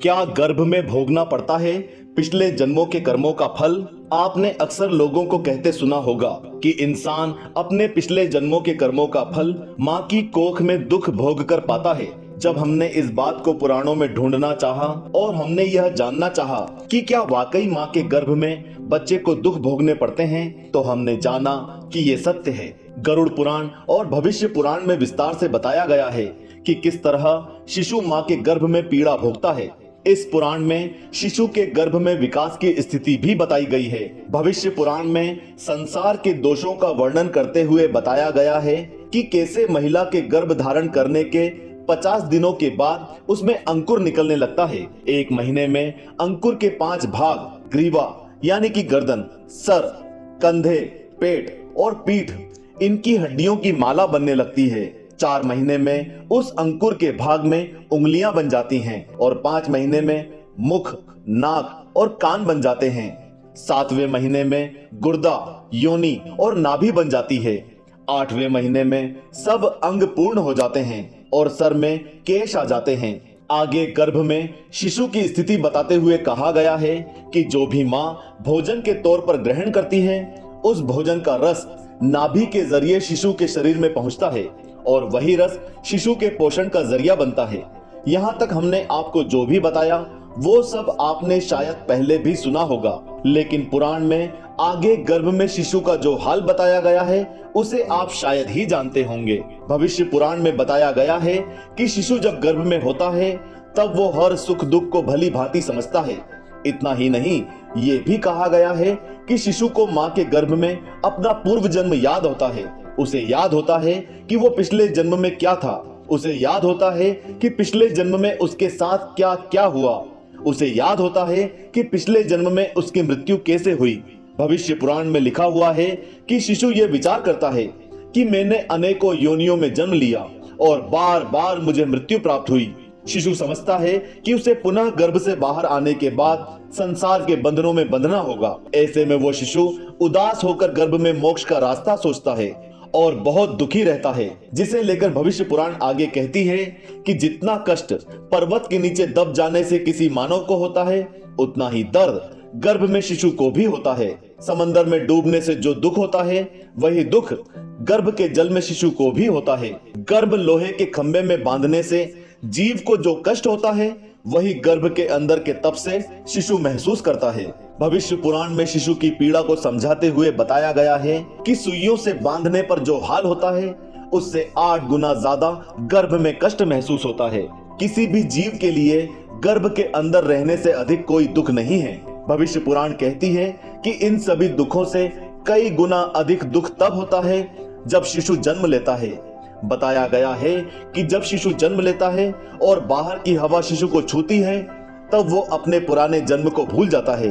क्या गर्भ में भोगना पड़ता है पिछले जन्मों के कर्मों का फल? आपने अक्सर लोगों को कहते सुना होगा कि इंसान अपने पिछले जन्मों के कर्मों का फल माँ की कोख में दुख भोग कर पाता है। जब हमने इस बात को पुराणों में ढूंढना चाहा और हमने यह जानना चाहा कि क्या वाकई माँ के गर्भ में बच्चे को दुख भोगने पड़ते हैं, तो हमने जाना कि ये सत्य है। गरुड़ पुराण और भविष्य पुराण में विस्तार से बताया गया है कि किस तरह शिशु माँ के गर्भ में पीड़ा भोगता है। इस पुराण में शिशु के गर्भ में विकास की स्थिति भी बताई गई है। भविष्य पुराण में संसार के दोषों का वर्णन करते हुए बताया गया है कि कैसे महिला के गर्भ धारण करने के 50 दिनों के बाद उसमें अंकुर निकलने लगता है। एक महीने में अंकुर के 5 भाग ग्रीवा यानी कि गर्दन, सर, कंधे, पेट और पीठ, इनकी हड्डियों की माला बनने लगती है। 4 महीने में उस अंकुर के भाग में उंगलियां बन जाती हैं और 5 महीने में मुख, नाक और कान बन जाते हैं। 7वें महीने में गुर्दा, योनि और नाभि बन जाती है। 8वें महीने में सब अंग पूर्ण हो जाते हैं और सर में केश आ जाते हैं। आगे गर्भ में शिशु की स्थिति बताते हुए कहा गया है कि जो भी माँ भोजन के तौर पर ग्रहण करती है, उस भोजन का रस नाभि के जरिए शिशु के शरीर में पहुंचता है और वही रस शिशु के पोषण का जरिया बनता है। यहाँ तक हमने आपको जो भी बताया वो सब आपने शायद पहले भी सुना होगा, लेकिन पुराण में आगे गर्भ में शिशु का जो हाल बताया गया है उसे आप शायद ही जानते होंगे। भविष्य पुराण में बताया गया है कि शिशु जब गर्भ में होता है तब वो हर सुख दुख को भली भांति समझता है। इतना ही नहीं, ये भी कहा गया है कि शिशु को माँ के गर्भ में अपना पूर्व जन्म याद होता है। उसे याद होता है कि वो पिछले जन्म में क्या था। उसे याद होता है कि पिछले जन्म में उसके साथ क्या क्या हुआ। उसे याद होता है कि पिछले जन्म में उसकी मृत्यु कैसे हुई। भविष्य पुराण में लिखा हुआ है कि शिशु ये विचार करता है कि मैंने अनेकों योनियों में जन्म लिया और बार बार मुझे मृत्यु प्राप्त हुई। शिशु समझता है कि उसे पुनः गर्भ से बाहर आने के बाद संसार के बंधनों में बंधना होगा। ऐसे में वो शिशु उदास होकर गर्भ में मोक्ष का रास्ता सोचता है और बहुत दुखी रहता है, जिसे लेकर भविष्य पुराण आगे कहती है कि जितना कष्ट पर्वत के नीचे दब जाने से किसी मानव को होता है, उतना ही दर्द गर्भ में शिशु को भी होता है। समंदर में डूबने से जो दुख होता है, वही दुख गर्भ के जल में शिशु को भी होता है। गर्भ लोहे के खंभे में बांधने से जीव को जो कष्ट होता है, वही गर्भ के अंदर के तप से शिशु महसूस करता है। भविष्य पुराण में शिशु की पीड़ा को समझाते हुए बताया गया है कि सुइयों से बांधने पर जो हाल होता है, उससे 8 गुना ज्यादा गर्भ में कष्ट महसूस होता है। किसी भी जीव के लिए गर्भ के अंदर रहने से अधिक कोई दुख नहीं है। भविष्य पुराण कहती है कि इन सभी दुखों से कई गुना अधिक दुख तब होता है जब शिशु जन्म लेता है। बताया गया है कि जब शिशु जन्म लेता है और बाहर की हवा शिशु को छूती है, तब वो अपने पुराने जन्म को भूल जाता है।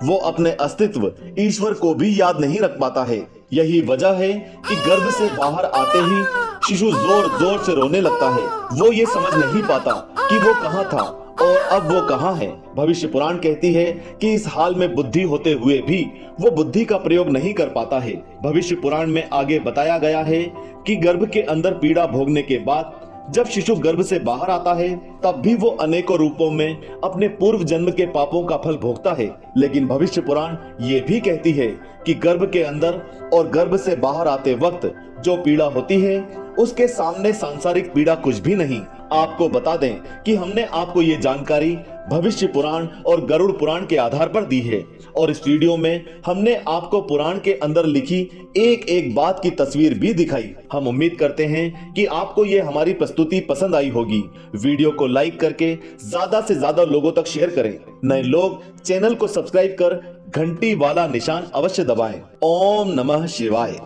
वो अपने अस्तित्व ईश्वर को भी याद नहीं रख पाता है। यही वजह है कि गर्भ से बाहर आते ही शिशु जोर जोर से रोने लगता है। वो ये समझ नहीं पाता कि वो कहाँ था और अब वो कहाँ है। भविष्य पुराण कहती है कि इस हाल में बुद्धि होते हुए भी वो बुद्धि का प्रयोग नहीं कर पाता है। भविष्य पुराण में आगे बताया गया है कि गर्भ के अंदर पीड़ा भोगने के बाद जब शिशु गर्भ से बाहर आता है, तब भी वो अनेकों रूपों में अपने पूर्व जन्म के पापों का फल भोगता है। लेकिन भविष्य पुराण ये भी कहती है कि गर्भ के अंदर और गर्भ से बाहर आते वक्त जो पीड़ा होती है, उसके सामने सांसारिक पीड़ा कुछ भी नहीं। आपको बता दें कि हमने आपको ये जानकारी भविष्य पुराण और गरुड़ पुराण के आधार पर दी है और इस वीडियो में हमने आपको पुराण के अंदर लिखी एक एक बात की तस्वीर भी दिखाई। हम उम्मीद करते हैं कि आपको ये हमारी प्रस्तुति पसंद आई होगी। वीडियो को लाइक करके ज्यादा से ज्यादा लोगों तक शेयर करें। नए लोग चैनल को सब्सक्राइब कर घंटी वाला निशान अवश्य दबाएं। ओम नमः शिवाय।